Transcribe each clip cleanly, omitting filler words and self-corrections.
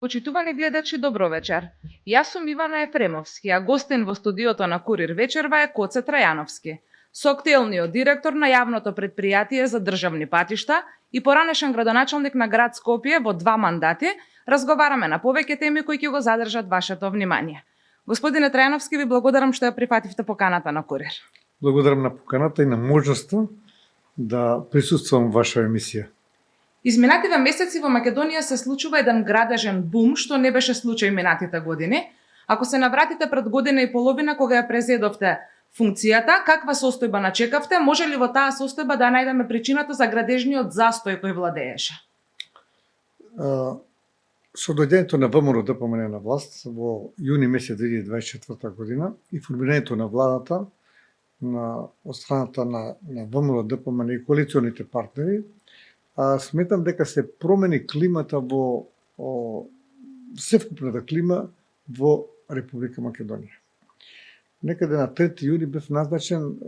Почитувани гледачи, добро вечер. Јас сум Ивана Ефремовски, а гостин во студиото на Курир вечерва е Коце Трајановски, соактуелниот директор на јавното претпријатие за државни патишта и поранешен градоначалник на град Скопје во 2 мандати. Разговараме на повеќе теми кои ќе го задржат вашето внимание. Господине Трајановски, ви благодарам што ја прифативте поканата на Курир. Благодарам на поканата и на можноста да присуствувам во ваша емисија. Изминативе месеци во Македонија се случува еден градежен бум, што не беше случај минатите години. Ако се навратите пред година и половина кога ја презедовте функцијата, каква состојба начекавте? Може ли во таа состојба да најдеме причината за градежниот застој кој владееше? Со дојдењето на ВМРО-ДПМН на власт во јуни месец 2024 година и формирањето на владата од страната на ВМРО-ДПМН и коалиционите партнери, сметам дека се промени климата во севкупната клима во Република Македонија. Некаде на 3 јуни бев назначен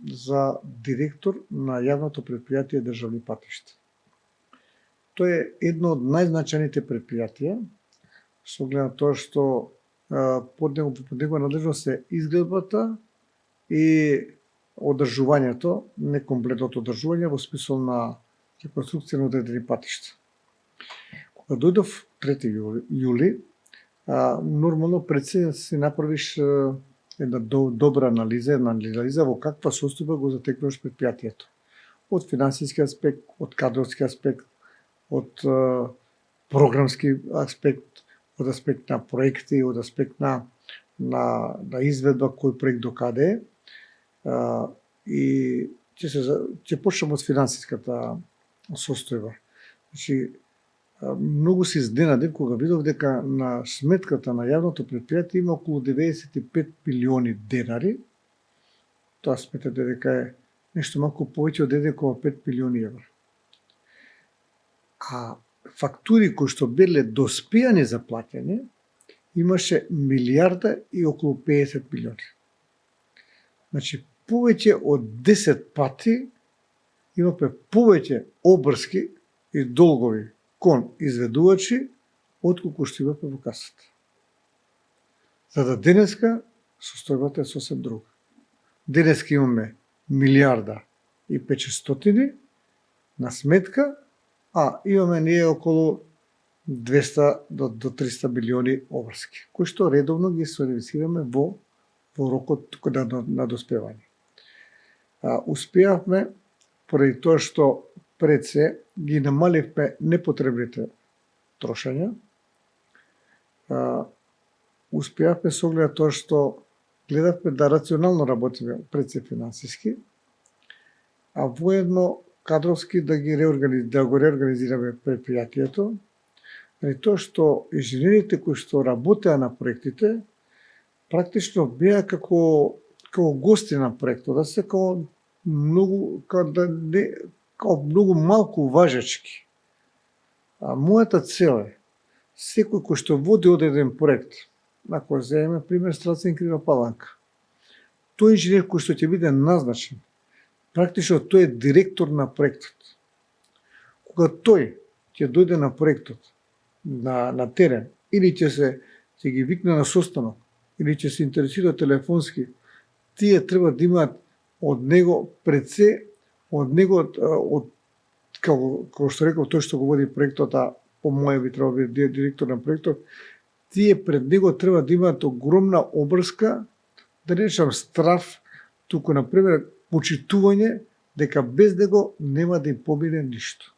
за директор на јавното претпријатие државни патишта. Тоа е едно од најзначајните претпријатија, со оглед на тоа што под него надлежност е изгледбата и одржувањето, некомплетното одржување во смисол на реконструкција на одредени патишта. Кога дојдов 3 јули, нормално пред се си направиш една добра анализа во каква состојба го затекнуваш предпријатието. Од финансиски аспект, од кадровски аспект, од програмски аспект, од аспект на проекти, од аспект на изведба кој проект до каде е. И ќе почнем од финансиската состојба. Значи, многу се изненадив кога видов дека на сметката на јавното претпријатие има околу 95 милиони денари. Тоа сметате дека е нешто малку повеќе од 1,5 милиони евра. А фактури кои што биле доспејани за плаќање имаше милијарда и околу 50 милиони. Значи, повеќе од 10 пати имаме повеќе обрски и долгови кон изведувачи отколку што имаме во касата. За да денеска состојбата е сосем друга. Денеска имаме милијарда и 500 на сметка, а имаме ние околу 200 до 300 милиони обрски, кои што редовно ги сервисираме во рокот на доспевање. Успеавме, поради тоа што пред се ги намаливме непотребните трошања, успеавме со оглед тоа што гледавме да рационално работиме пред се финансиски, а воедно кадровски да го реорганизираме предпријатието, и тоа што инженерите кои што работеа на проектите практично беа како гости на проектот, да се како многу малку важечки. А мојата цел е секој кој што води одреден проект, ако земеме пример Страцин Крива Паланка, тој инженер кој што ќе биде назначен, практично тој е директор на проектот. Кога тој ќе дојде на проектот на терен или ќе ги викне на состанок или ќе се интересира телефонски, тие треба да имаат од него пред се, како што реков тој што го води проектот, а по моје би требало да биде директор на проектот, тие пред него треба да имаат огромна обрска, да не речам страв, туку например почитување дека без него нема да им помине ништо.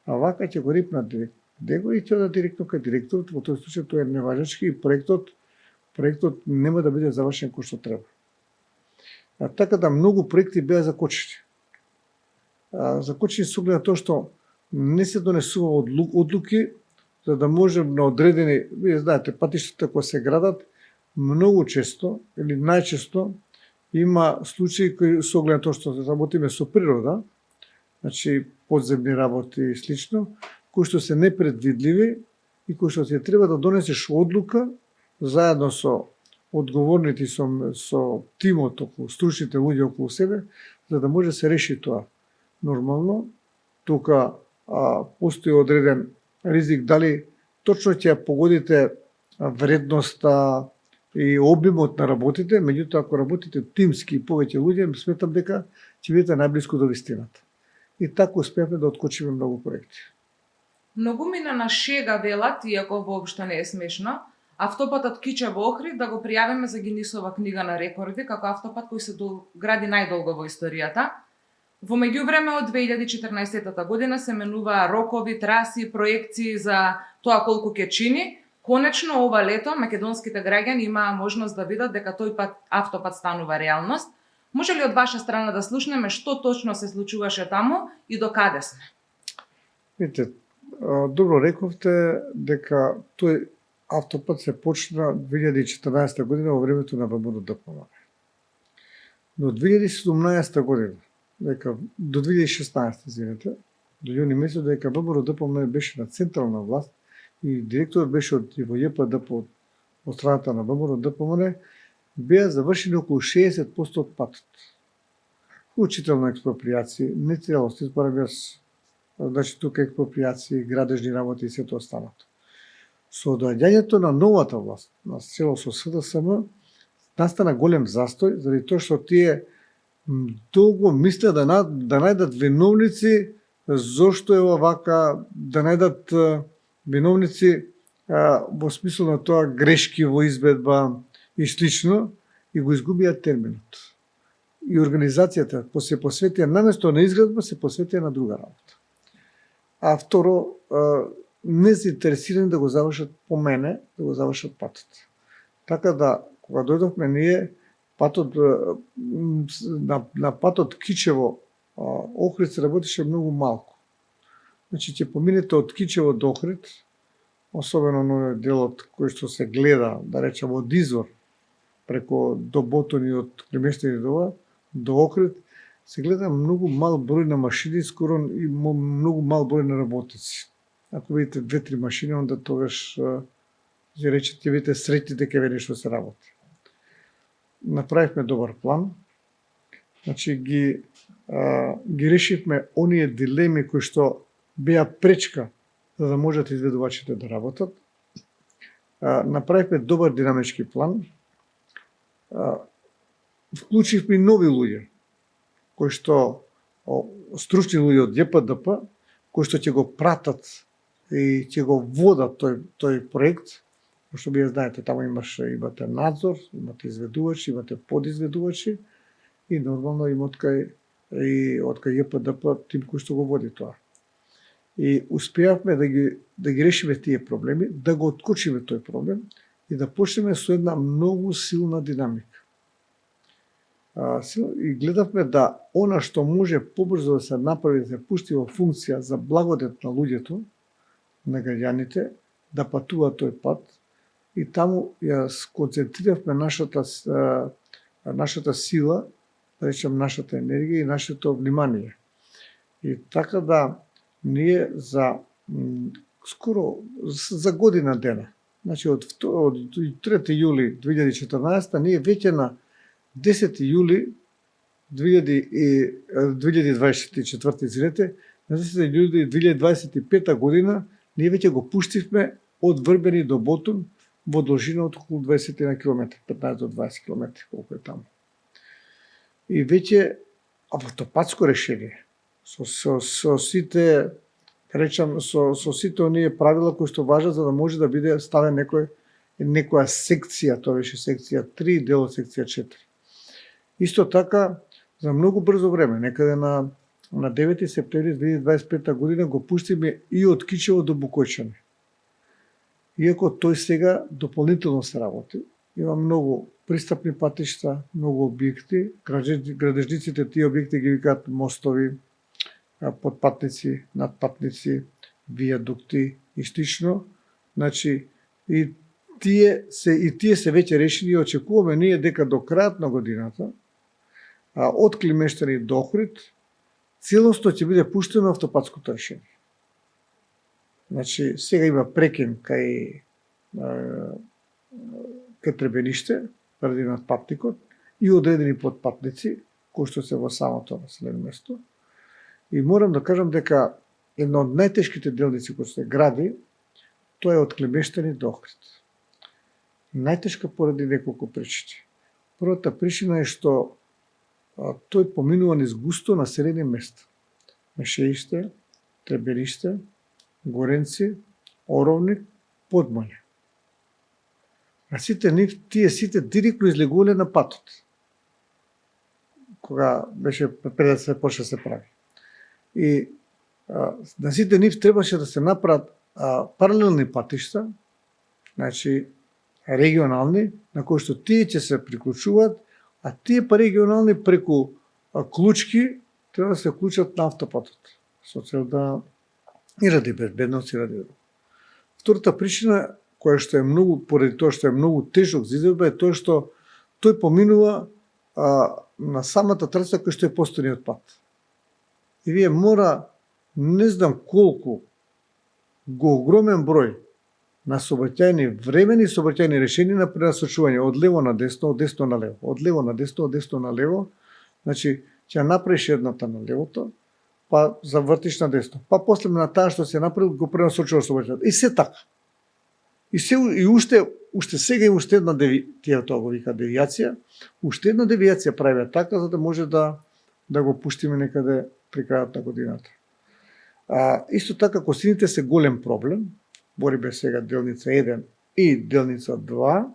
А вака ќе го рипнат директор. Него и ќе да директно кај директорот, во тој случај тој е неважечки и проектот нема да биде завршен кој што треба. Така да многу проекти беа закочени. Закочени со оглед на тоа што не се донесува одлуки за да може на одредени, вие знаете, патиштата кои се градат, многу често или најчесто има случаи кои со оглед на тоа што работиме со природа, значи подземни работи и слично, кои што се непредвидливи и кои што ти треба да донесеш одлука заедно со одговорните со тимот околу стручните луѓе околу себе, за да може да се реши тоа. Нормално, тука постои одреден ризик дали точно ќе ја погодите вредноста и обимот на работите, меѓутоа ако работите тимски и повеќе луѓе, сметам дека ќе бидете најблиску до вистината. И така успеавме да откочиме многу проекти. Многу мина на шега велат, иако воопшто не е смешно, автопатот Кичево-Охрид да го пријавиме за Гинисова книга на рекорди како автопат кој се гради најдолго во историјата. Во меѓувреме од 2014 година се менуваа рокови, траси, проекции за тоа колку ќе чини. Конечно ова лето македонските граѓани имаа можност да видат дека тој автопат станува реалност. Може ли од ваша страна да слушнеме што точно се случуваше таму и до каде сме? Видите, добро рековте дека тој автопат се почна 2014 година во времето на ВМРО-ДПМН. До 2017 година, до 2016, извинете, до јуни месец, дека ВМРО-ДПМН беше на централна власт и директор беше од ЈПД од страната на ВМРО-ДПМН, беа завршени околу 60% од патот. Вклучително експропријации, не целост, изборам јас, значи тука експропријации, градежни работи и сето останато. Со доаѓањето на новата власт, на село со СДСМ, настана голем застој, заради тоа што тие долго мислеа да најдат виновници зошто е овака, да најдат виновници во смисла на тоа грешки во изведба и слично, и го изгубија терминот. И организацијата се посветија наместо на изградба, се посветија на друга работа. А второ, не се интересирани да го завршат по мене, да го завршат патот. Така да, кога дојдовме ние, патот на патот Кичево Охрид се работеше многу малку. Значи ќе поминете од Кичево до Охрид, особено на делот кој што се гледа, да речем од извор преко до Ботони, од Кремештени до Охрид, се гледа многу мал број на машини, скоро и многу мал број на работници. Ако видите 2-3 машини, онда тогаш ќе речете, видите среќни дека ве нешто се работи. Направивме добар план. Значи ги решивме оние дилеми кои што беа пречка за да можат изведувачите да работат. Направивме добар динамички план. Вклучивме нови луѓе, кои што стручни луѓе од ЈПДП, кои што ќе го пратат и ќе го водат тој проект, што вие знаете, таму имате надзор, имате изведувачи, имате подизведувачи и нормално има од кај ЈПДП тим кој што го води тоа. И успеавме да ги решиме тие проблеми, да го откочиме тој проблем и да почнеме со една многу силна динамика. И гледавме да она што може побрзо да се направи, да се пушти во функција за благодет на луѓето, на граѓаните, да патува тој пат, и таму ја сконцентриравме нашата сила, да речем нашата енергија и нашето внимание. И така да ние за скоро за година дена, значи од 3 јули 2014, ние веќе на 10 јули 2024, извинете, на 10 јули 2025 година ние веќе го пуштивме од Врбени до Ботун во должина од околу 20 на километри, 15 до 20 километри, колку е таму. И веќе автопатско решение со сите, речам, со сите оние правила кои што важат за да може да биде ставен некоја секција, тоа беше секција 3, дел од секција 4. Исто така, за многу брзо време, некаде на 9 септември 2025 година го пуштиме и од Кичево до Букојчани. Иако тој сега дополнително се работи, има многу пристапни патишта, многу објекти, градежниците тие објекти ги викаат мостови, подпатници, надпатници, вијадукти и слично. Значи, и тие се веќе решени и очекуваме ние дека до крајот на годината од Климештани до Охрид целосно ќе биде пуштено автопатското решение. Значи, сега има прекин кај Требениште, ради надпатникот, и одредени подпатници, кои што се во самото населено место. И морам да кажам дека една од најтешките делници кои се гради Тоа е од Клемештани до Охрид. Најтешка поради неколку причини. Првата причина е што тој поминува низ густо населени места. Мешеиште, Требериште, Горенци, Оровник, Подмање. А сите нив, тие сите директно излегувале на патот. Кога беше пред да се почне се прави. И на сите нив требаше да се направат паралелни патишта, значи регионални, на кои што тие ќе се приклучуваат, а тие па регионални преку клучки треба да се вклучат на автопатот, со цел да и ради безбедност и ради друго. Втората причина, која што е многу, поради тоа што е многу тежок за изvedба, е тоа што тој поминува на самата траса која што е постојниот пат. И вие мора, не знам колку, огромен број на сообраќајни времени сообраќајни решенија на пренасочување од лево на десно, од десно на лево, од лево на десно, од десно на лево. Значи, ќе направиш едната на левото, па завртиш на десно. Па после на таа што се направил го пренасочуваш сообраќајот. И се така. И уште сега има уште една тие тоа го вика девијација, уште една девијација правиме така за да може да го пуштиме некаде при крајот на годината. Исто така косините се голем проблем. Борибе сега делница 1 и делница 2.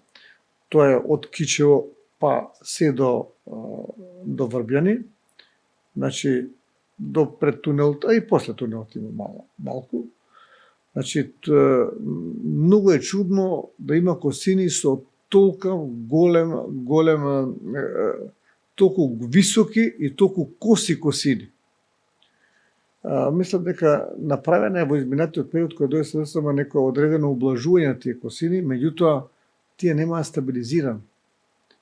Тоа е од Кичево па се до Врбјани. Значи до пред тунелот, а и после тунелот има малку. Значи, многу е чудно да има косини со толка толку високи и толку коси косини. Мислам дека направена е во изминатиот период кој дојде СДСМ некој одредено облажување на тие косини, меѓутоа тие немаа стабилизиран.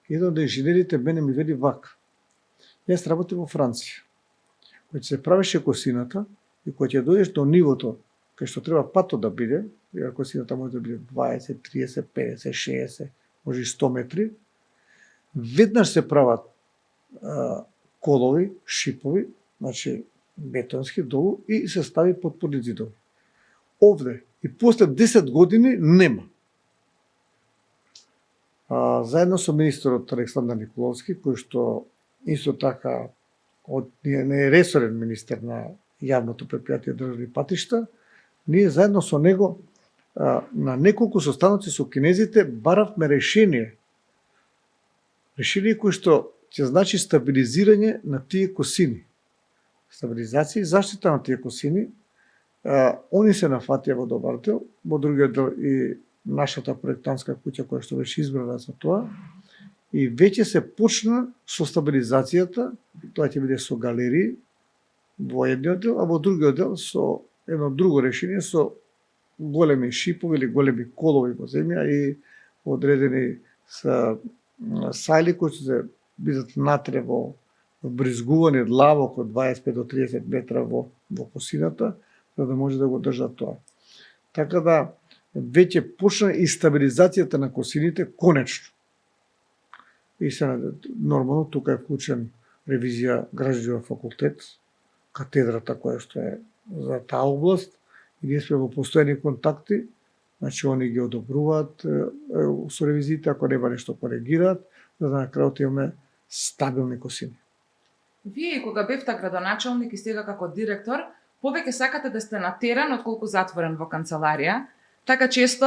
Еден од инженерите мене ми вели вака. Јас работам во Франција. Кој се правеше косината и кој ќе дојдеш до нивото кај што треба патот да биде, ја косината може да биде 20, 30, 50, 60, може и 100 метри, веднаш се прават колови, шипови, значи бетонски долу и се стави подпорни ѕидови. Овде и после 10 години нема. Заедно со министерот Александар Николовски, кој што исто така не е ресорен министер на јавното предпријатие државни патишта, ние заедно со него на неколку состаноци со кинезите баравме решение. Решение кој што ќе значи стабилизирање на тие косини. Стабилизација и заштита на тие косини. Они се нафатија во добар дел, во другиот дел и нашата проектантска куќа која што беше избрана за тоа. И веќе се почна со стабилизацијата, тоа ќе биде со галерии во едниот дел, а во другиот дел со едно друго решение со големи шипови или големи колови во земја и одредени сајли кои се бидат натре во бризгувани длабок од 25 до 30 метра во косината, за да може да го држат тоа. Така да веќе почна и стабилизацијата на косините конечно. И се нормално тука е вклучен ревизија Гражденски факултет, катедрата која што е за таа област, и ние сме во постојани контакти, значи они ги одобруваат со ревизиите, ако нема нешто коригираат, за да на крајот имаме стабилни косини. Вие и кога бевте градоначалник и сега како директор, повеќе сакате да сте на терен отколку затворен во канцеларија. Така често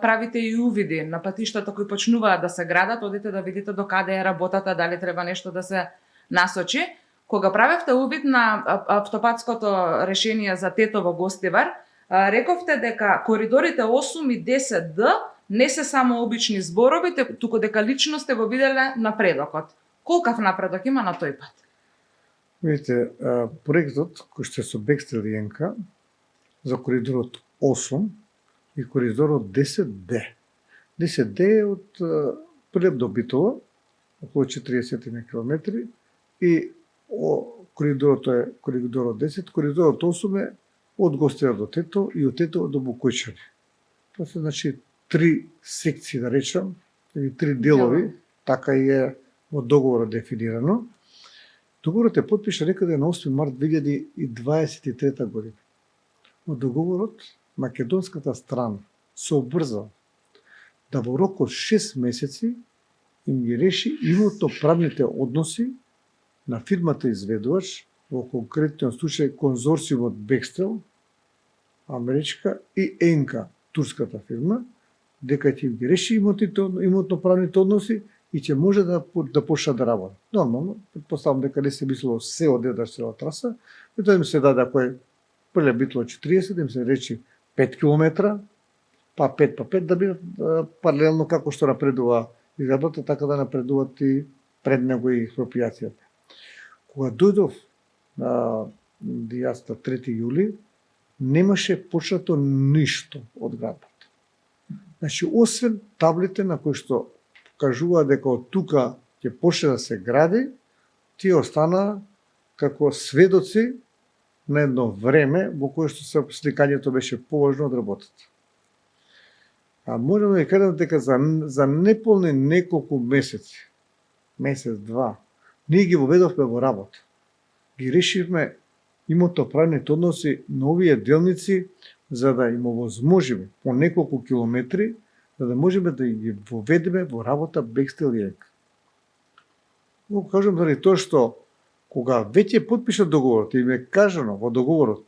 правите и увиди на патиштата кои почнуваат да се градат, одите да видите до каде е работата, дали треба нешто да се насочи. Кога правевте увид на автопатското решение за Тетово-Гостивар, рековте дека коридорите 8 и 10D не се само обични зборови, туку дека лично сте го виделе напредокот. Колкав напредок има на тој пат? Видите, проектот кој што е со Бекстел и ЕНКА за коридорот 8 и коридорот 10D. 10D е од Прилеп до Битола, околу 40 километри, и коридорот е коридорот 10, коридорот 8 е од Гостивар до Тетово и од Тетово до Букојчани. Тоа се значи 3 секции, да речам, или 3 делови, така и е во договорот дефинирано. Договорот е потпишан некаде на 8 март 2023 година. Во договорот македонската страна се обрза да во рок од 6 месеци им ги реши имотно-правните односи на фирмата изведувач, во конкретниот случај конзорциумот Бекстел, америчка, и Енка, турската фирма, дека ќе им ги реши имотно-правните односи и ќе може да почнат да работат. Нормално, предпоставам дека не се мислило се од една цела траса, и тоа им се даде, ако е прве битло 40, им се речи 5 км, па 5 па 5, да бидат паралелно како што напредува изградбата, така да напредуваат и пред него и експроприацијата. Кога дојдов на дијаста 3 јули, немаше почнато ништо од градбата. Значи, освен таблите на кои што кажува дека од тука ќе почне да се гради, тие остана како сведоци на едно време во кое што сликањето беше поважно од работата. А можеме да кажеме дека за неполни неколку месеци, месец-два, ние ги воведовме во работа. Ги решивме имотно-правните односи на овие делници, за да им овозможиме по неколку километри, за да можеме да ги воведеме во работа Бекстел и Енка. Го кажам заради тоа што кога веќе потпишат договорот и им е кажано во договорот,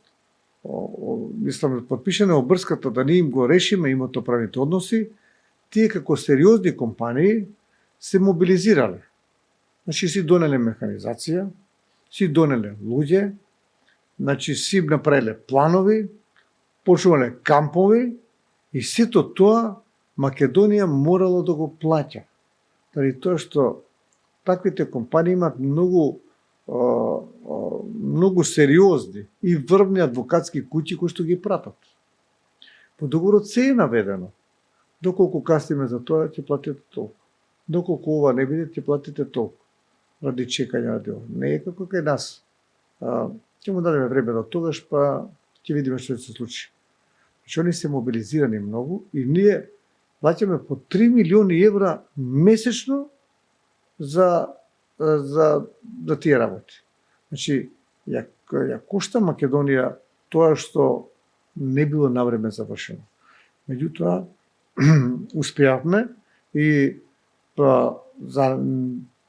мислам, потпишана обрската да ние им го решиме имотно-правните односи, тие како сериозни компании се мобилизирале. Значи си донеле механизација, си донеле луѓе, значи си направиле планови, почнувале кампови и сето тоа Македонија морало да го плаќа. Заради тоа што таквите компании имаат многу сериозни и врвни адвокатски куќи кои што ги пратат. По договорот се е наведено. Доколку касниме за тоа, ќе платите толку. Доколку ова не биде, ќе платите толку. Ради чекање на дел. Не е како кај нас. Ќе му дадеме време до тогаш, па ќе видиме што ќе се случи. Значи, они се мобилизирани многу и ние плаќаме по 3 милиони евра месечно за тие работи. Значи, ја кошта Македонија тоа што не било навреме завршено. Меѓутоа, успеавме и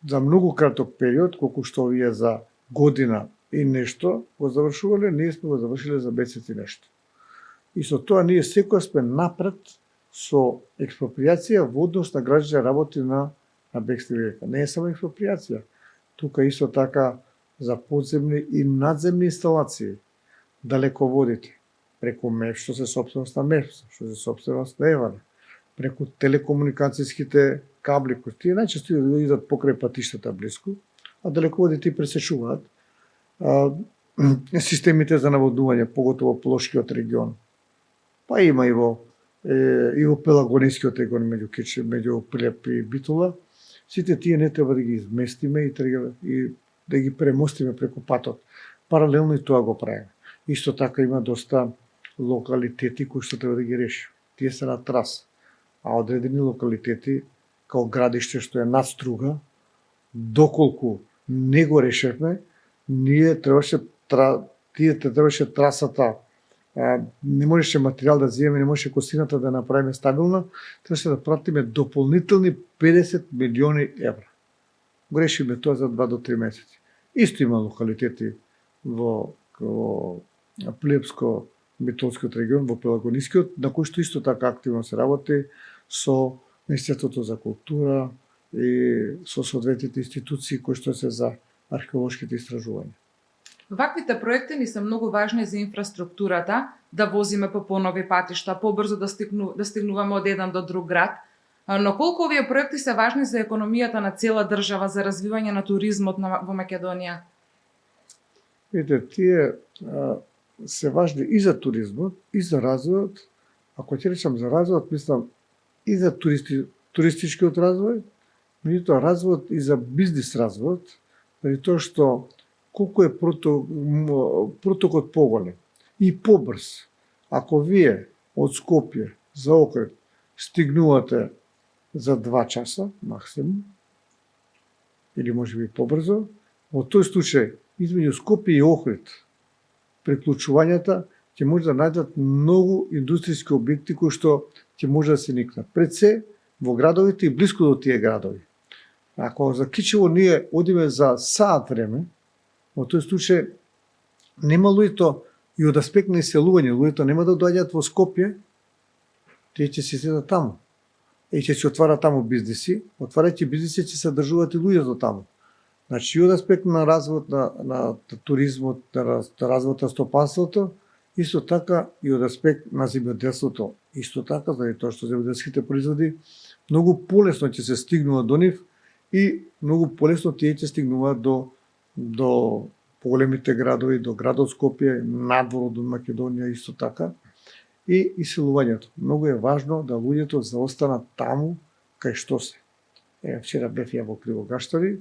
за многу краток период, колку што овие за година и нешто го завршувале, ние сме го завршиле за месец и нешто. И со тоа ние секоја сме напред со експроприација во однос на граѓани работи на Бекстел и Енка. Не е само експроприација. Тука исто така за подземни и надземни инсталации, далеководите, преку МЕФ, што се собственост на МЕФ, што се собственост на ЕВАН, преку телекомуникацијските кабли, кои тие најчесто идат покрај патиштата блиску, а далеководите пресечуваат системите за наводнување, поготово Полошкиот регион. Па има и во Пелагонискиот регион меѓу Прилеп и Битола. Сите тие не треба да ги изместиме и да ги премостиме преку патот. Паралелно и тоа го правиме. Исто така има доста локалитети кои што треба да ги реши. Тие се на траса. А одредени локалитети, као градиште што е над струга, доколку не го решевме, требаше трасата, не можеше материјал да земеме, не можеше косината да направиме стабилна, требаше да пратиме дополнителни 50 милиони евра. Го решиме тоа за 2 до 3 месеци. Исто има локалитети во Плиепско-Битолскиот регион, во Пелагонискиот, на кој што исто така активно се работи со Министерството за култура и со соодветните институции кои што се за археолошките истражувања. Ваквите проекти ни се многу важни за инфраструктурата, да возиме по понови патишта, побрзо да стигнуваме од еден до друг град. Но колку овие проекти се важни за економијата на цела држава, за развивање на туризмот во Македонија? Видите, тие се важни и за туризмот, и за развојот. Ако ќе речам за развојот, мислам и за туристичкиот развој, меѓутоа развојот и за бизнис развојот, заради тоа што колку е протокот поголем и побрз. Ако вие од Скопје за Охрид стигнувате за 2 часа максимум, или може би побрзо, во тој случај измеѓу Скопје и Охрид приклучувањата ќе може да најдат многу индустријски објекти кои што ќе може да се никнат. Пред се во градовите и блиску до тие градови. Ако за Кичево ние одиме за саат време, во тој случај нема луѓето и од аспект на иселување, луѓето нема да доаѓаат во Скопје, тие ќе се седат таму. И ќе се отвара таму бизниси, отварајќи бизниси ќе се држуваат и луѓето таму. Значи, и од аспект на развој на туризмот, на развојот на стопанството, исто така и од аспект на земјоделството, исто така, заради тоа што земјоделските производи многу полесно ќе се стигнува до нив и многу полесно тие ќе стигнуваат до поголемите градови, до градот Скопје, надвор од Македонија исто така. И иселувањето. Многу е важно да луѓето заостанат таму кај што се. Вчера бев ја во Кривогаштани,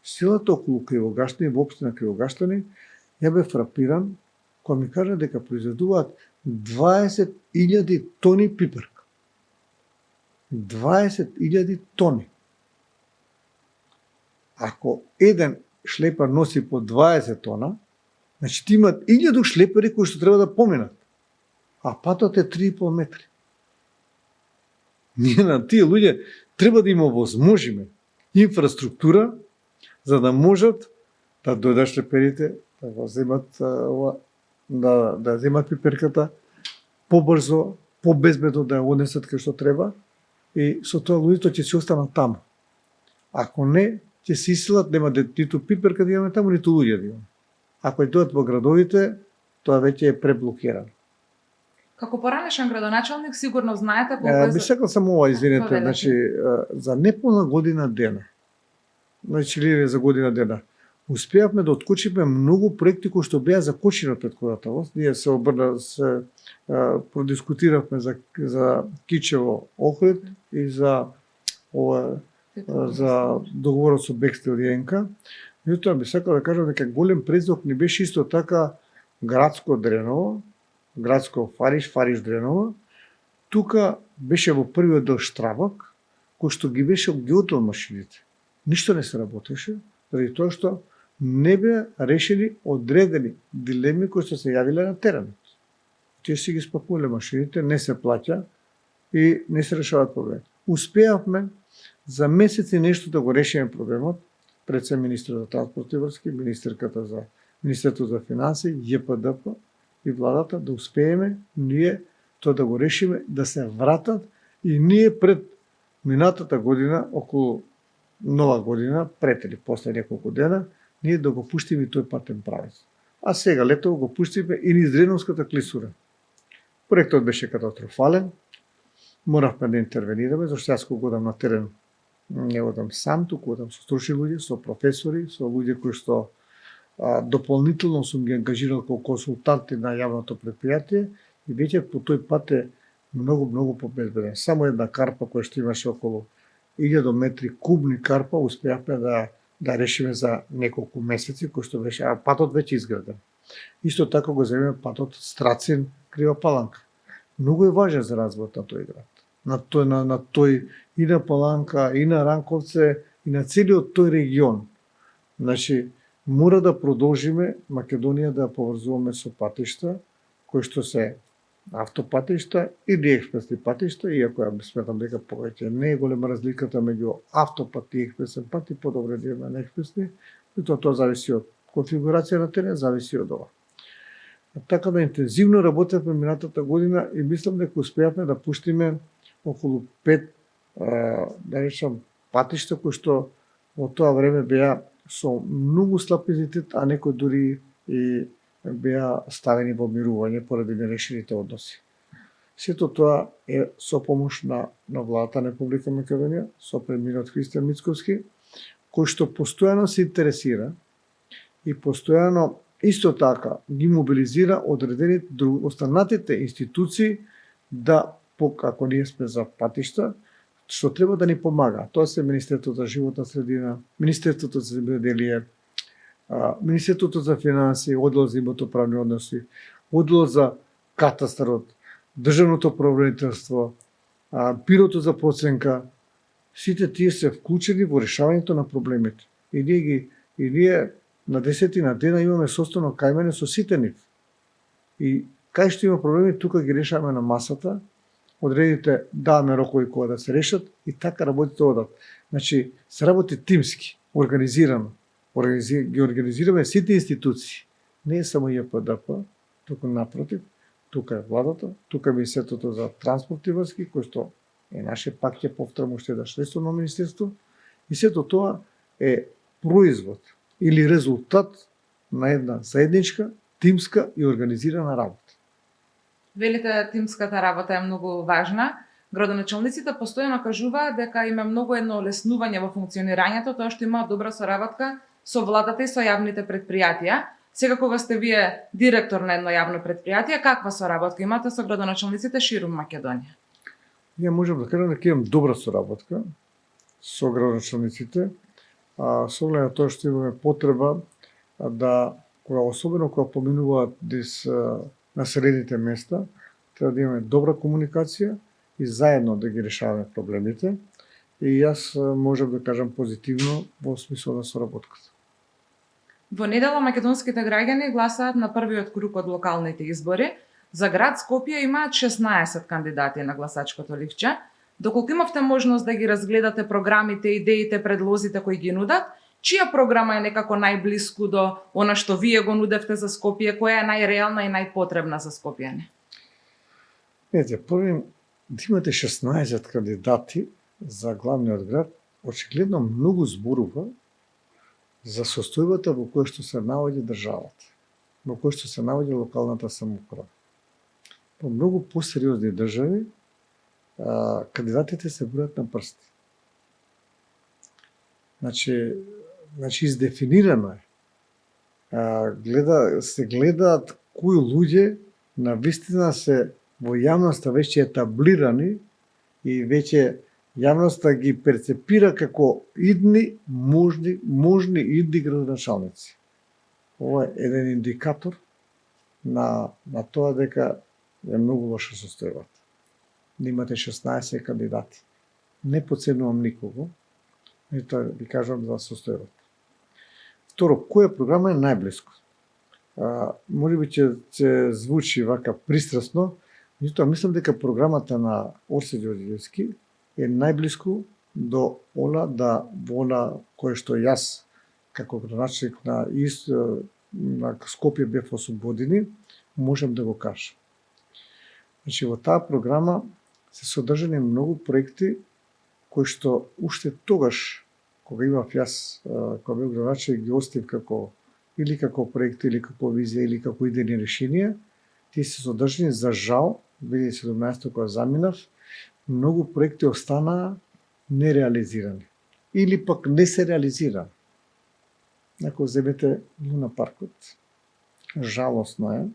силата околу Кривогаштани, во општина Кривогаштани, ја бев фрапиран кога ми кажа дека произведуваат 20.000 тони пиперка. 20.000 тони. Ако еден шлепар носи по 20 тона, значи ти имат 1000 шлепари кои што треба да поминат. А патот е 3,5 метри. Ние на тие луѓе треба да им овозможиме инфраструктура за да можат да дојдат шлеперите, да го земат да земат пиперката побрзо, побезбедно да ја однесат кај што треба и со тоа луѓето ќе се останат таму. Ако не, ќе се исилат, нема ниту пиперка да имаме таму, ниту луѓе да имаме. Ако ја дојдат во градовите, тоа веќе е преблокирано. Како поранешен градоначалник сигурно знаете колку Би сакал само ова, извинете, Поведете. значи за неполна година дена. Значи ли за година дена. Успеавме да откочиме многу проекти кои што беа закочени од претходната власт. Ние се продискутиравме за Кичево Охрид и за договорот со Бекстел и ЕНКА. Меѓутоа би сакал да кажам дека голем предзвук не беше исто така градско Дреново, градско Фариш Дреново. Тука беше во првиот дел Штрабак, кој што ги беше обгеотел машините. Ништо не се работеше, заради тоа што не беа решени одредени дилеми кои што се јавиле на теренот. Тие си ги спакувале машините, не се плаќа и не се решаваат проблеми. Успеавме за месеци нешто да го решиме проблемот, пред се министрот за транспорт и врски, Министерството за финансии, ЈПДП и владата да успееме ние тоа да го решиме, да се вратат и ние пред минатата година, околу нова година, пред или после неколку дена, ние да го пуштиме тој патен правец. А сега летово го пуштиме и низ Дреновската клисура. Проектот беше катастрофален, моравме да интервенираме, зашто јас кога одам на терен, не одам сам, туку одам со стручни луѓе, со професори, со луѓе кои што дополнително сум ги ангажирал како консултанти на јавното предпријатие и веќе по тој пат е многу побезбеден. Само една карпа која што имаше околу 1000 метри кубни карпа успеавме да решиме за неколку месеци, кој што беше, а патот веќе изграден. Исто така го земеме патот Страцин Крива Паланка. Многу е важен за развојот на тој град. На тој и на Паланка, и на Ранковце, и на целиот тој регион. Значи, мора да продолжиме Македонија да поврзуваме со патишта, кои што се автопатишта или експресни патишта, иако ја сметам дека повеќе не е голема разликата меѓу автопат и експресен пат и подобре да има на експресни, и тоа зависи од конфигурација на терен, зависи од ова. Така да интензивно работевме минатата година и мислам дека успеавме да пуштиме околу 5 да речам патишта кои што во тоа време беа со многу слаб квалитет, а некои дури и беа ставени во мирување поради нерешените односи. Сето тоа е со помош на владата на Република Македонија, со премиерот Христијан Мицковски, кој што постојано се интересира и постојано исто така ги мобилизира одредените останатите институции да, ако ние сме за патишта, што треба да ни помага. Тоа се Министерството за животна средина, Министерството за земјоделие, Министерството за финансии, Оддел за имотно-правни односи, Оддел за катастарот, Државното правобранителство, Бирото за проценка, сите тие се вклучени во решавањето на проблемите. И ние на 10 дена имаме составно кајмене со сите нив. И кај што има проблеми, тука ги решаваме на масата одредите, даваме рокови кога да се решат и така работите одат. Значи, се работи тимски, организирано. Ги организираме сите институции. Не е само ЈПДП, туку напротив, тука е владата, тука е Министерството за транспорт и врски, кој што е наше, пак ќе повторам уште еднаш ресорно министерство, и сето тоа е производ или резултат на една заедничка, тимска и организирана работа. Велите тимската работа е многу важна. Градоначалниците постојано кажуваат дека има многу едно олеснување во функционирањето, тоа што имаат добра соработка со владата и со јавните предпријатија. Сега кога сте вие директор на едно јавно предпријатие, каква соработка имате со градоначалниците ширум Македонија? Ние можеме да кажеме дека имам добра соработка со градоначалниците, со оглед на тоа што имаме потреба да, особено кога поминуваат низ населените места, треба да имаме добра комуникација и заедно да ги решаваме проблемите. И јас можам да кажам позитивно во смисла на соработката. Во недела македонските граѓани гласаат на првиот круг од локалните избори. За град Скопје имаат 16 кандидати на гласачкото ливче. Доколку имавте можност да ги разгледате програмите, идеите, предлозите кои ги нудат, чија програма е некако најблиску до она што вие го нудевте за Скопје, која е најреална и најпотребна за скопјани? Ете, први, да имате 16 кандидати за главниот град, очигледно многу зборува за состојбата во која што се наоѓа државата, во која што се наоѓа локалната самоуправа. По многу посериозни држави, кандидатите се бројат на прсти. Значи издефинирано е. Се гледаат кои луѓе на вистина се во јавноста веќе етаблирани и веќе јавноста ги перцепира како идни, можни идни градоначалници. Ова е еден индикатор на тоа дека е многу лоша состојбата. Да имате 16 кандидати. Не подценувам никого, и тоа ви кажам за состојбата. Второ, која програма е најблиско? Може би ќе звучи вака пристрасно, меѓутоа мислам дека програмата на Орсе Ѓорѓевски е најблиску до она кое што јас како градоначалник на Скопје бев 8 години, можам да го кажам. Значи во таа програма се содржани многу проекти кои што уште тогаш кога имав јас, кога бев градоначалник, ги оставив како проекти, или како визија, или како идејни решенија. Тие се содржани, за жал, 2017 кога заминав, многу проекти останаа нереализирани. Или пак не се реализира. Ако земете Луна паркот, жалосно е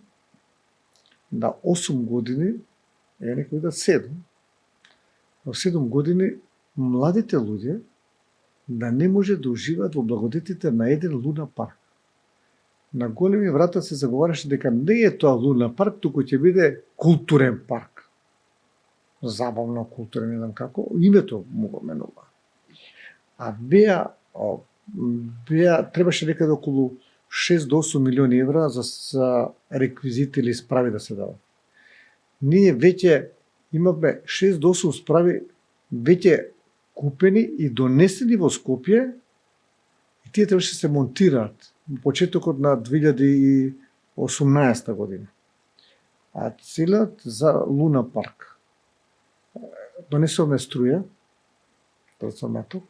да 8 години, некои да 7, во 7 години младите луѓе да не може да уживаат во благодетите на еден Луна парк. На големи врата се заговараше дека не е тоа Луна парк, туку ќе биде културен парк. Забавно културен, не знам како, името му го менува. А требаше некаде околу 6 до 8 милиони евра за реквизити или справи да се дават. Ние веќе имавме 6 до 8 справи веќе купени и донесени во Скопје, и тие требаше се монтираат во почетокот на 2018 година. А целиот за Луна парк. Донесовме струја, трансформатор,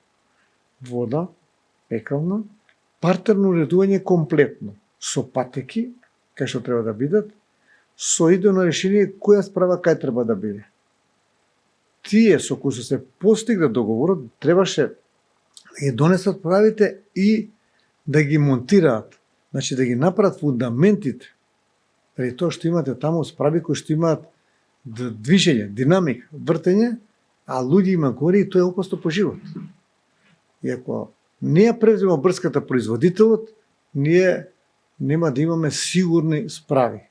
вода, пекална, партерно уредување комплетно, со патеки, кај што треба да бидат, со идејно решение која справа кај треба да биде. Тие со кои се постигна договорот, требаше да ги донесат правите и да ги монтираат, значи да ги направат фундаментите, преди тоа што имате таму справи кои што имаат движење, динамика, вртење, а луѓе има горе и тоа е опасно по живот. И ако не ја превзема брската производителот, ние нема да имаме сигурни справи.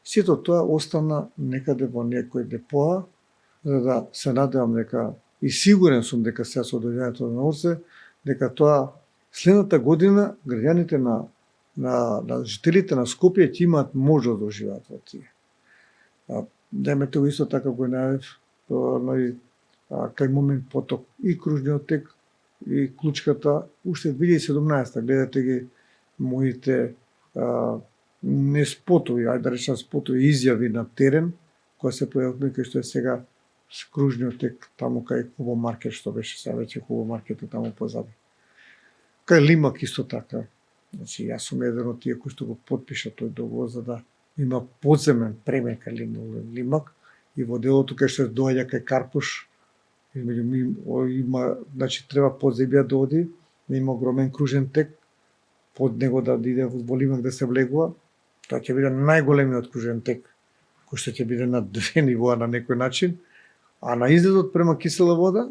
Сето тоа остана некаде во некој депоа, за да се надевам дека, и сигурен сум дека сега со доаѓањето на Орсе, дека тоа следната година граѓаните на жителите на Скопје ќе имаат можност да уживаат во тие. Демете го исто така го најавив кај момент поток и кружниот тек и клучката уште 2017 гледате ги моите не спотови, ајде да речам спотови, изјави на терен кои се појавиле кај што е сега кружниот тек таму кај Хубо маркет што беше сега веќе Хубо маркет е таму позади. Кај Лимак исто така. Значи јас сум еден од тие кои што го потпиша тој договор за да има подземен премек кај Лимак и во делото кај што доаѓа кај Карпуш има, значи треба подземја да оди, да има огромен кружен тек, под него да иде во Лимак да се влегува. Тоа ќе биде најголемиот кружен тек, кој што ќе биде на две нивоа на некој начин, а на излезот према кисела вода,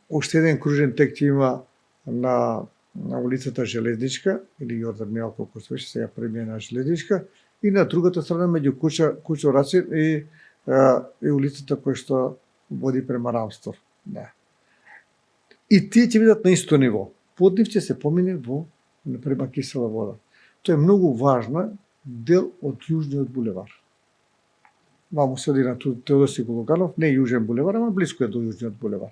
уште еден кружен тек ќе има на улицата Железничка, или Јордан Мијалков кој што беше сега премина Железничка, и на другата страна меѓу Кучо Рацин и улицата која што води према Рамстор. Да. И тие ќе бидат на исто ниво. Под нив ќе се помине во према кисела вода. Тоа е многу важна дел од Јужниот булевар. Ваму се оди на Теодосиј Гологанов, не Јужен булевар, ама близко е до Јужниот булевар.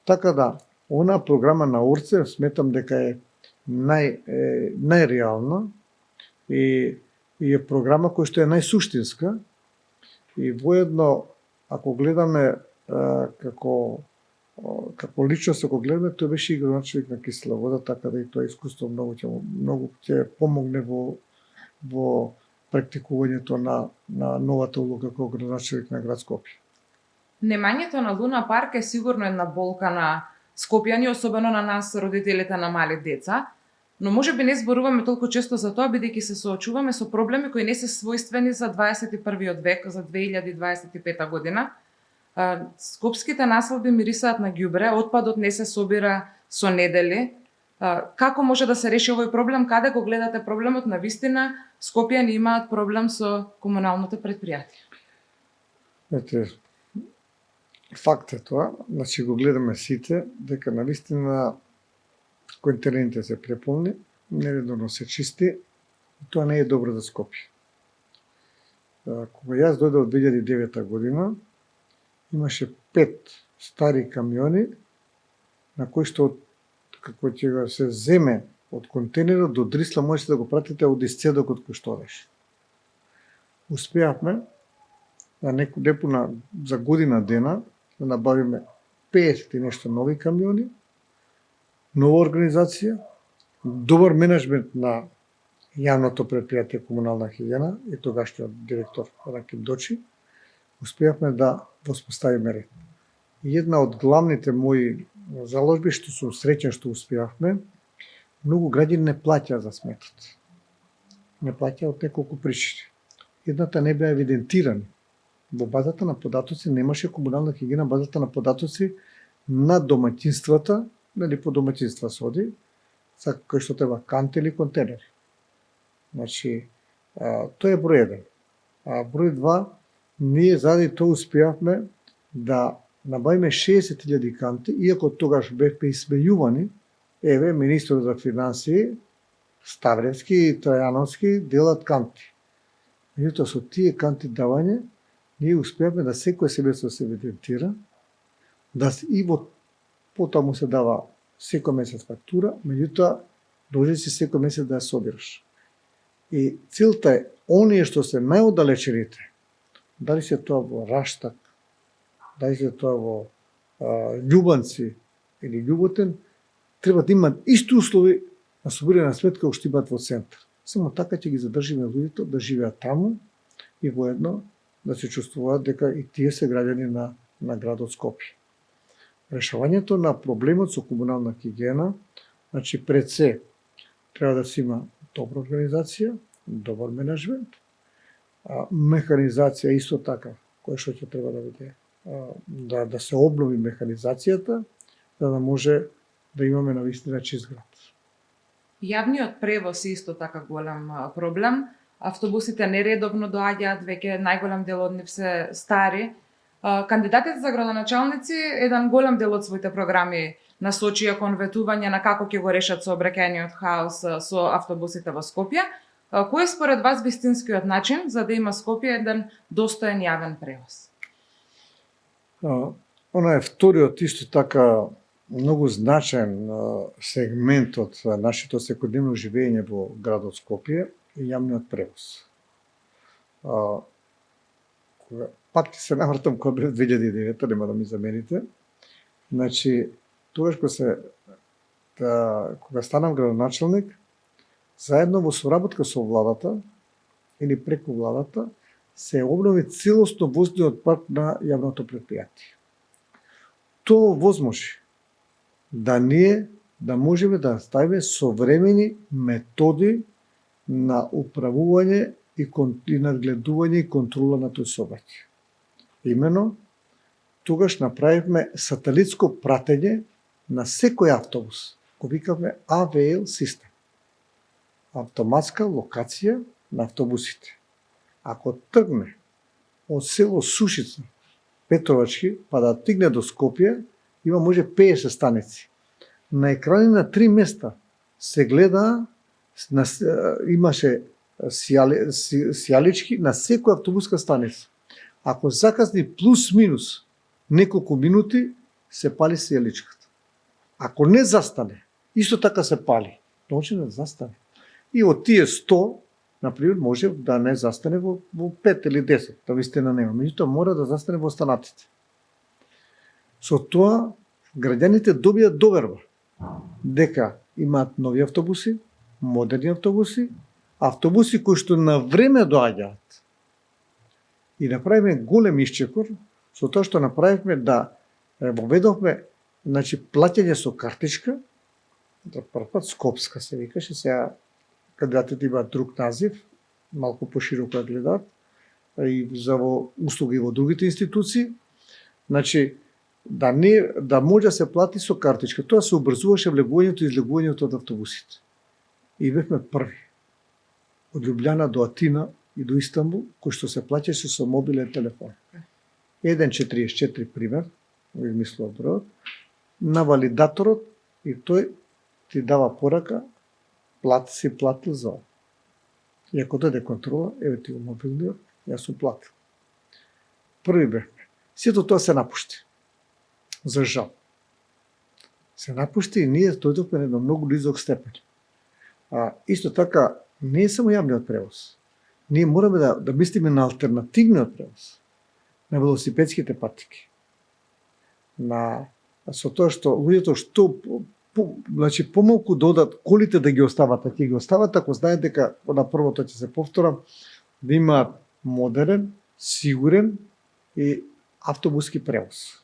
Така да, она програма на Орце сметам дека е најреална и е програма која што е најсуштинска и воедно, ако гледаме како личност, ако гледаме, тој беше и градоначелник на кисела вода, така да и тоа искуство многу ќе помогне во практикувањето на новата улога како градоначелник на град Скопје. Немањето на Луна парк е сигурно една болка на скопјани, особено на нас, родителите на мали деца, но можеби не зборуваме толку често за тоа, бидејќи се соочуваме со проблеми кои не се својствени за 21 век, за 2025 година. Скопските населби мирисаат на ѓубре, отпадот не се собира со недели. Како може да се реши овој проблем? Каде го гледате проблемот? На вистина, скопјани имаат проблем со комуналното предпријатие. Ете, факт е тоа, значи го гледаме сите, дека на вистина контейнерите се преполни, нередовно се чисти, и тоа не е добро за Скопје. Кога јас дојдов од 2009 година, имаше 5 стари камиони на кои што како ќе се земе од контейнерот до Дрисла, можете да го пратите од исцедокот кој што одеше. Успеавме на непуна за година дена да набавиме 50 и нешто нови камиони, нова организација, добар менеджмент на јавното предпријатие Комунална хигиена и тогашниот директор Раким Дочи, успеавме да воспоставиме ред. И една од главните мои заложби, што сум среќен што успеавме, многу граѓани не плаќаат за сметот. Не плаќаат од неколку причини. Едната не беа евидентирани. Во базата на податоци немаше комунална хигиена, базата на податоци на домаќинствата, нели по домаќинства се оди, за кој што треба канти или контейнери. Значи, тоа е број 1. А број 2, ние заради тоа успеавме да набавиме 60.000 канти, иако тогаш бевме исмејувани, еве, министрот за финансии, Ставревски и Трајановски делат канти. Меѓутоа, со тие канти давање, ние успеавме да секој семејство се евидентира, да и во потаму се дава секој месец фактура, меѓутоа, должен си секој месец да ја собираш. И целта е, оние што се најоддалечените, дали се тоа во Раштак, дали се тоа во Љубанци или Љуботен, треба да имат исти услови на собирање на сметка како што имаат во центар. Само така ќе ги задржиме луѓето да живеат таму и воедно да се чувствуваат дека и тие се граѓани на градот Скопје. Решавањето на проблемот со комунална хигиена, значи пред се треба да се има добра организација, добар менеджмент, механизација исто така, која што ќе треба да биде, да се обнови механизацијата, за да може да имаме навистина чист град. Јавниот превоз е исто така голем проблем. Автобусите нередовно доаѓаат, веќе најголем дел од нив се стари. Кандидатите за градоначалници еден голем дел од своите програми насочија кон ветување на како ќе го решат сообраќајниот хаос со автобусите во Скопје. Кој е според вас вистинскиот начин за да има Скопје еден достоен јавен превоз? Она е вториот исто така многу значаен сегмент од нашето секојдневно живење во градот Скопје е јавниот превоз. Пак ќе се навратам кога бев 2009, нема да ми замените. Значи, тогаш кога станав градоначелник, заедно во соработка со владата или преку владата, се обнови целосно возниот парк на јавното предпријатие. Тоа возможи да ние да можеме да ставиме современи методи на управување и надгледување и контрола на тој сообраќај. Имено, тогаш направивме сателитско пратење на секој автобус, го викавме AVL систем. Автоматска локација на автобусите. Ако тргне од село Сушица, Петровачки, па да стигне до Скопје, има може 50 станици. На екрани на 3 места се гледа, имаше сијалички на секоја автобуска станица. Ако закасни плюс-минус неколку минути, се пали сијаличката. Ако не застане, исто така се пали. Може да застане. И од тие 100, например, може да не застане во 5 или 10, да вистина нема. Меѓутоа мора да застане во останатите. Со тоа, граѓаните добијат доверба дека имаат нови автобуси, модерни автобуси, автобуси кои што на време доаѓаат. И направиме голем исчекор со тоа што направивме да воведовме, значи, плаќање со картичка, за прв пат скопска се викаше, сега кандидатите имаат друг назив, малку пошироко гледаат, и за услуги во другите институции. Значи, да може да се плати со картичка. Тоа се обрзуваше влегувањето и излегувањето од автобусите. И бевме први. Од Љубљана до Атина и до Истанбул, кој што се плаќаше со мобилен телефон. 1.44 пример, го измислува бројот, на валидаторот и тој ти дава порака, си платил за ова. И ако дојде контрола, еве ти го мобилниот, јас сум платил. Први бевме. Сето тоа се напушти. За жал. Се напушти и ние дојдовме на едно многу близок степен. Исто така, не е само јавниот превоз. Ние мораме да мислиме на алтернативниот превоз, на велосипедските патики. Со тоа што луѓето значи помалку додат колите да ги остават, ќе ги остават ако знаат дека на првото ќе се повторам, да имаат модерен, сигурен и автобуски превоз.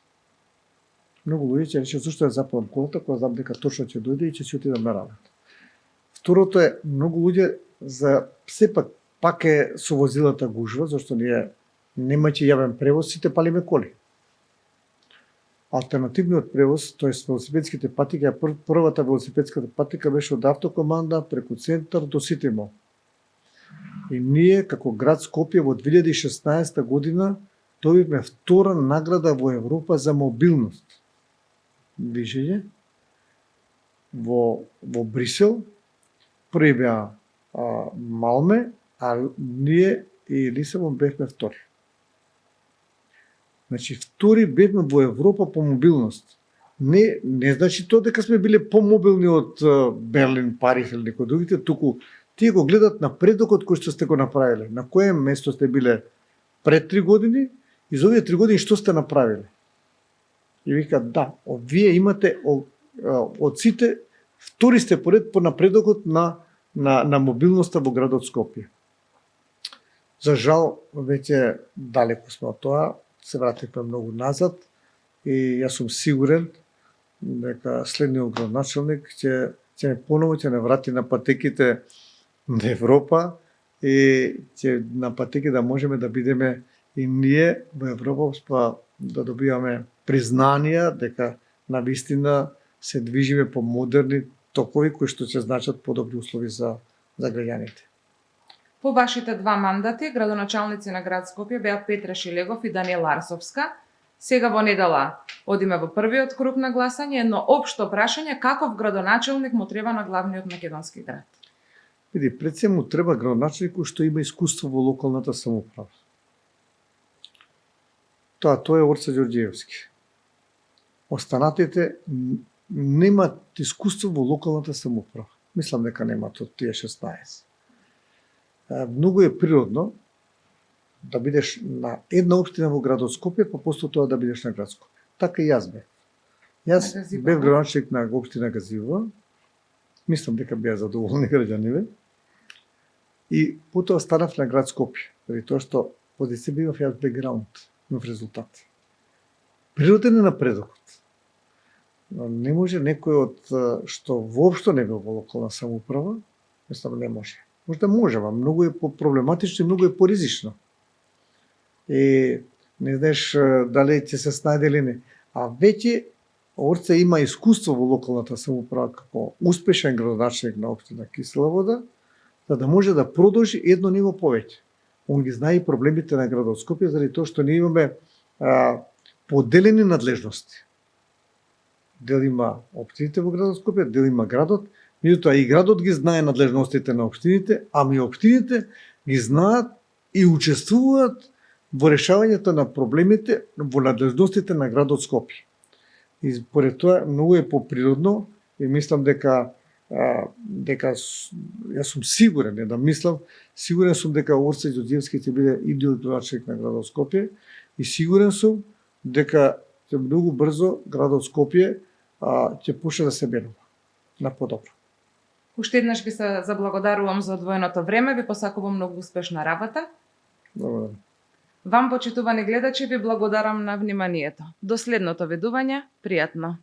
Многу луѓе ќе речат зашто ја запалам колата кога знам дека точно ќе дојде и ќе си отидам на работа. Второто е, многу луѓе за сепак пак е со возилата гужва, зашто ние немајќи јавен превоз, сите палиме коли. Алтернативниот превоз, тоест велосипедските патики, првата велосипедската патика беше од автокоманда преку центар до Ситимол. И ние, како град Скопје, во 2016 година добивме втора награда во Европа за мобилност. Движење во Брисел, први беа Малме, а ние и Лисабон бевме втори. Значи, втори бевме во Европа по мобилност. Не значи тоа дека сме биле помобилни од Берлин, Париз или некои другите, туку тие го гледат напредокот кој што сте го направиле. На кое место сте биле пред 3 години и за овие 3 години што сте направиле. И викаат, да, вие имате од сите втори сте поред по напредокот на мобилноста во градот Скопје. За жал, веќе далеко сме од тоа, се вративме многу назад и јас сум сигурен дека следниот градоначелник ќе поново ќе не врати на патеките на Европа и ќе на патеки да можеме да бидеме и ние во Европа, па да добиваме признанија дека навистина се движиме по модерни токови кои што ќе значат подобри услови за граѓаните. По вашите два мандати, градоначалници на град Скопје беа Петра Шилегов и Даниела Арсовска. Сега во недела одиме во првиот круг на гласање, едно општо прашање каков градоначалник му треба на главниот македонски град. Види, пред се му треба градоначалник кој што има искуство во локалната самоуправа. Тоа е Орце Ѓорѓиевски. Останатите немаат искуство во локалната самоуправа. Мислам дека немаат од тие 16. Многу е природно да бидеш на една општина во градот Скопје, па после тоа да бидеш на град Скопје. Така и јас бев. Јас бев градоначелник на општина Газивова. Мислам дека беа задоволни граѓаниве. И потоа станав на град Скопје, заради тоа што поди себе имав јас бекграунд, имав резултати. Природен е напредокот. Но не може некој од што воопшто не бил во локална самоуправа, мислам не може. Можда може, ама многу е проблематично и многу е поризично. И не знаеш дали ќе се снајде или не. А веќе Орце има искуство во локалната самоуправа како успешен градоначелник на општина Кисела Вода, за да може да продолжи едно ниво повеќе. Он ги знае и проблемите на градот Скопје, заради тоа што ние имаме поделени надлежности. Дел има општините во градот Скопје, дел има градот, меѓутоа и градот ги знае надлежностите на општините, ами општините ги знаат и учествуваат во решавањето на проблемите во надлежностите на градот Скопје. И според тоа многу е поприродно и мислам дека јас сум сигурен, не да мислам, сигурен сум дека Орце Ѓорѓиевски ќе биде идеален градоначелник на градот Скопје и сигурен сум дека ќе многу брзо градот Скопје ќе почне да се менува на подобро. Уште еднаш ви се заблагодарувам за одвоеното време, ви посакувам многу успешна работа. Благодарам. Вам, почитувани гледачи, ви благодарам на вниманието. До следното видување, пријатно!